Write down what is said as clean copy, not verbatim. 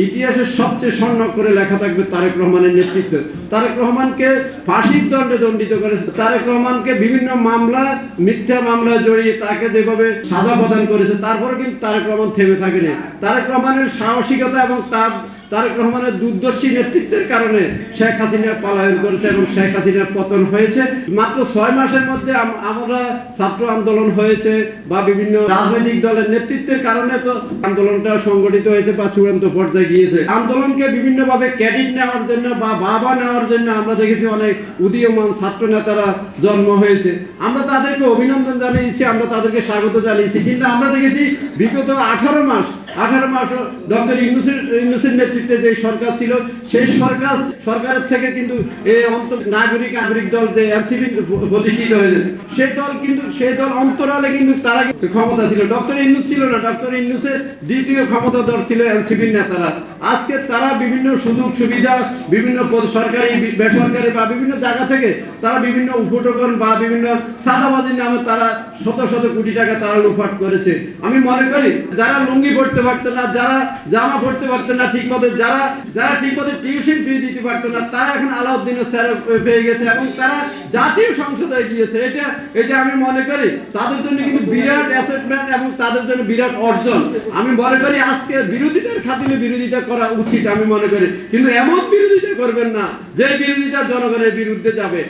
ইতিহাসের সবচেয়ে স্বর্ণাক্ষরে লেখা থাকবে তারেক রহমানের নেতৃত্ব। তারেক রহমানকে ফাঁসির দণ্ডে দণ্ডিত করেছে, তারেক রহমানকে বিভিন্ন মামলা, মিথ্যা মামলায় জড়িয়ে তাকে যেভাবে সাজা প্রদান করেছে, তারপরে কিন্তু তারেক রহমান থেমে থাকেনি। তারেক রহমানের সাহসিকতা এবং তারেক রহমানের দূরদর্শী নেতৃত্বের কারণে শেখ হাসিনা পলায়ন করেছে এবং শেখ হাসিনার পতন হয়েছে। মাত্র 6 মাসের মধ্যে আমরা ছাত্র আন্দোলন হয়েছে বা বিভিন্ন রাজনৈতিক দলের নেতৃত্বের কারণে তো আন্দোলনটা সংগঠিত হয়েছে বা চূড়ান্ত পর্যায়ে গিয়েছে। আন্দোলনকে বিভিন্নভাবে ক্রেডিট নেওয়ার জন্য বা বাবা নেওয়ার জন্য আমরা দেখেছি অনেক উদীয়মান ছাত্র নেতারা জন্ম হয়েছে। আমরা তাদেরকে অভিনন্দন জানিয়েছি, আমরা তাদেরকে স্বাগত জানিয়েছি, কিন্তু আমরা দেখেছি বিগত 18 মাস ডক্টর ইউনূসের নেতৃত্বে যে সরকার ছিল, সেই সরকারের থেকে কিন্তু এই নাগরিক দল যে এনসিপি প্রতিষ্ঠিত হয়েছে, সেই দল অন্তরালে কিন্তু তারা ক্ষমতা ছিল, ডক্টর ইউনূস ছিল না। ডক্টর ইউনূসের দ্বিতীয় ক্ষমতাধর ছিল এনসিপির নেতারা। আজকে তারা বিভিন্ন সুযোগ সুবিধা, বিভিন্ন সরকারি বেসরকারি বা বিভিন্ন জায়গা থেকে তারা বিভিন্ন উপটোকন বা বিভিন্ন চাঁদাবাজির নামে তারা শত শত কোটি টাকা তারা লুটপাট করেছে। আমি মনে করি যারা লুঙ্গি পড়তে পারতো না, যারা জামা পড়তে পারতো না ঠিক মতো, যারা ঠিক মতো টিউশন ফি দিতে পারতো না, তারা এখন আলাউদ্দিনের স্যার পেয়ে গেছে এবং তারা জাতীয় সংসদে গিয়েছে। এটা আমি মনে করি তাদের জন্য কিন্তু বিরাট অ্যাসেটমেন্ট এবং তাদের জন্য বিরাট অর্জন। আমি মনে করি আজকে বিরোধীদের খাতিরে বিরোধিতা করা উচিত আমি মনে করি, কিন্তু এমন বিরোধিতা করবেন না যে বিরোধিতা জনগণের বিরুদ্ধে যাবে।